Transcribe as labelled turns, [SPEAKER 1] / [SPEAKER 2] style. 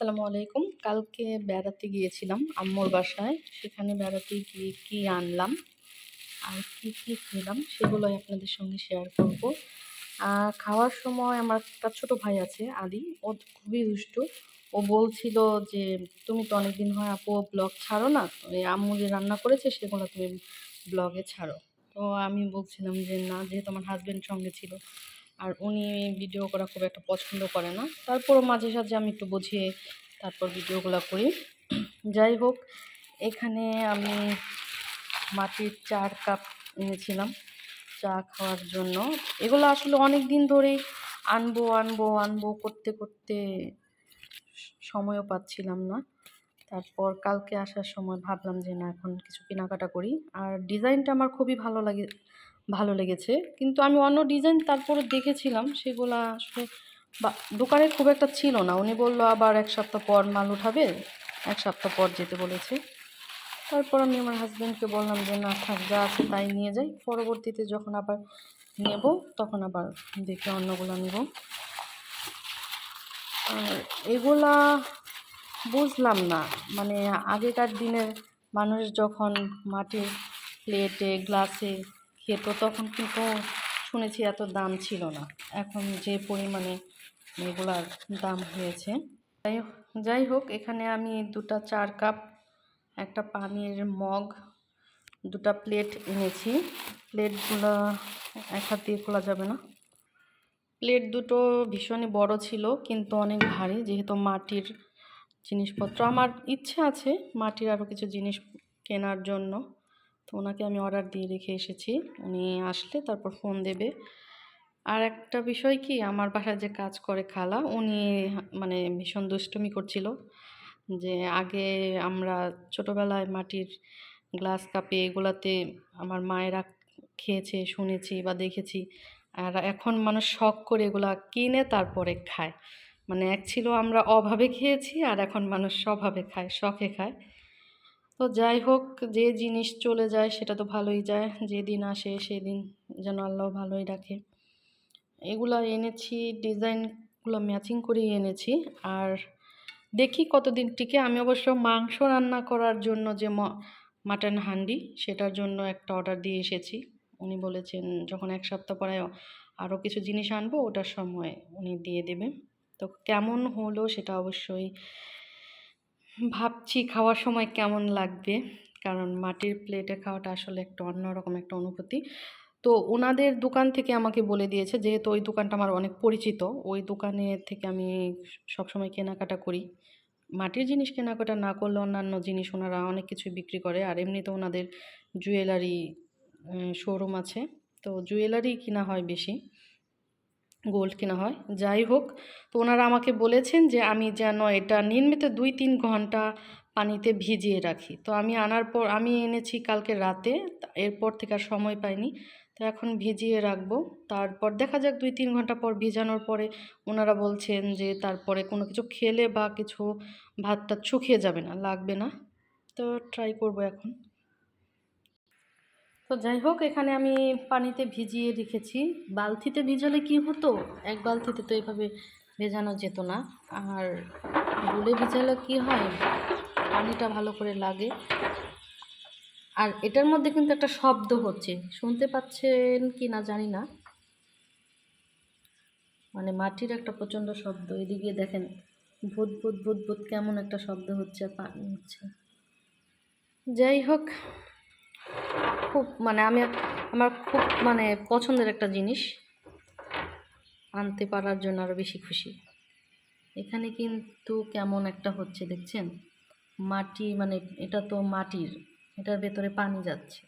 [SPEAKER 1] আসসালামু আলাইকুম। কালকে বেড়াতে গিয়েছিলাম আম্মুর বাসায়। সেখানে বেড়াতে গিয়ে কি আনলাম আর কি খেলাম সেগুলোই আপনাদের সঙ্গে শেয়ার করব। খাওয়ার সময় আমার একটা ছোট ভাই আছে আদি, ও খুবই দুষ্টু। ও বলছিল যে, "তুমি তো অনেকদিন হয় আপু ব্লগ ছাড়ো না। ওই আম্মু যে রান্না করেছে সেগুলো তুমি ব্লগে ছাড়ো।" তো আমি বলছিলাম যে, "না, যেহেতু আমার হাসব্যান্ড সঙ্গে ছিল। আর উনি ভিডিও করা খুব একটা পছন্দ করে না। তারপরও মাঝে সাঝে আমি একটু বুঝিয়ে তারপর ভিডিওগুলো করি।" যাই হোক, এখানে আমি মাটির ৪ কাপ এনেছিলাম চা খাওয়ার জন্য। এগুলো আসলে অনেক দিন ধরেই আনবো করতে করতে সময়ও পাচ্ছিলাম না। তারপর কালকে আসার সময় ভাবলাম যে না, এখন কিছু কেনাকাটা করি। আর ডিজাইনটা আমার খুবই ভালো লেগেছে। কিন্তু আমি অন্য ডিজাইন তারপরে দেখেছিলাম, সেগুলা আসলে দোকানে খুব একটা ছিল না। উনি বলল আবার ১ সপ্তাহ পর মাল উঠাবে, ১ সপ্তাহ পর যেতে বলেছে। তারপর আমি আমার হাসব্যান্ডকে বললাম যে না থাক, যা আছে তাই নিয়ে যাই। পরবর্তীতে যখন আবার নেব তখন আবার দেখে অন্যগুলো নিব। আর এগুলা বুঝলাম না, মানে আগেকার দিনের মানুষ যখন মাটির প্লেটে গ্লাসে খেত তখন কিন্তু শুনেছি এত দাম ছিল না। এখন যে পরিমাণে এগুলার দাম হয়েছে। যাই হোক, এখানে আমি ২টা ৪ কাপ, একটা পানির মগ, ২টা প্লেট এনেছি। প্লেটগুলা এক হাত দিয়ে খোলা যাবে না। প্লেট দুটো ভীষণই বড় ছিল কিন্তু অনেক ভারী, যেহেতু মাটির জিনিসপত্র। আমার ইচ্ছে আছে মাটির আরও কিছু জিনিস কেনার জন্য। তো ওনাকে আমি অর্ডার দিয়ে রেখে এসেছি, উনি আসলে তারপর ফোন দেবে। আর একটা বিষয় কি, আমার বাসায় যে কাজ করে খালা, উনি মানে ভীষণ দুষ্টুমি করছিল যে আগে আমরা ছোটোবেলায় মাটির গ্লাস কাপে এগুলাতে আমার মায়েরা খেয়েছে, শুনেছি বা দেখেছি। আর এখন মানুষ শখ করে এগুলা কিনে তারপরে খায়। মানে এক ছিল আমরা অভাবে খেয়েছি, আর এখন মানুষ স্বভাবে খায়, শখে খায়। তো যাই হোক, যে জিনিস চলে যায় সেটা তো ভালোই যায়, যেদিন আসে সেদিন যেন আল্লাহ ভালোই রাখে। এগুলা এনেছি, ডিজাইনগুলো ম্যাচিং করেই এনেছি। আর দেখি কতদিন টিকে। আমি অবশ্য মাংস রান্না করার জন্য যে মাটন হান্ডি, সেটার জন্য একটা অর্ডার দিয়ে এসেছি। উনি বলেছেন যখন ১ সপ্তাহ পরে আরও কিছু জিনিস আনবো ওটার সময় উনি দিয়ে দেবে। তো কেমন হলো সেটা অবশ্যই ভাবছি খাওয়ার সময় কেমন লাগবে, কারণ মাটির প্লেটে খাওয়াটা আসলে একটা অন্যরকম একটা অনুভূতি। তো ওনাদের দোকান থেকে আমাকে বলে দিয়েছে, যেহেতু ওই দোকানটা আমার অনেক পরিচিত, ওই দোকানের থেকে আমি সবসময় কেনাকাটা করি। মাটির জিনিস কেনাকাটা না করলে অন্যান্য জিনিস ওনারা অনেক কিছুই বিক্রি করে। আর এমনিতে ওনাদের জুয়েলারি শোরুম আছে, তো জুয়েলারি কিনা হয় বেশি, গোল্ড কেনা হয়। যাই হোক, তো ওনারা আমাকে বলেছেন যে আমি যেন এটা নিয়মিত ২-৩ ঘন্টা পানিতে ভিজিয়ে রাখি। তো আমি আনার পর আমি এনেছি কালকে রাতে, এরপর থেকে আর সময় পাইনি। তো এখন ভিজিয়ে রাখবো। তারপর দেখা যাক ২-৩ ঘন্টা পর ভিজানোর পরে ওনারা বলছেন যে তারপরে কোনো কিছু খেলে বা কিছু ভাত-টাত শুকিয়ে যাবে না, লাগবে না। তো ট্রাই করব এখন। তো যাই হোক, এখানে আমি পানিতে ভিজিয়ে রেখেছি। বালতিতে ভিজালে কি হতো, এক বালতিতে তো এভাবে ভেজানো যেত না। আর গুলে ভিজালে কি হয়, পানিটা ভালো করে লাগে। আর এটার মধ্যে কিন্তু একটা শব্দ হচ্ছে, শুনতে পাচ্ছেন কি না জানি না, মানে মাটির একটা প্রচণ্ড শব্দ। এদিকে দেখেন ভূত ভূত ভূত ভূত কেমন একটা শব্দ হচ্ছে, পানি হচ্ছে। যাই হোক, খুব মানে আমার খুব মানে পছন্দের একটা জিনিস, আনতে পারার জন্য আরও বেশি খুশি। এখানে কিন্তু কেমন একটা হচ্ছে দেখছেন, মাটি, মানে এটা তো মাটির, এটার ভেতরে পানি যাচ্ছে।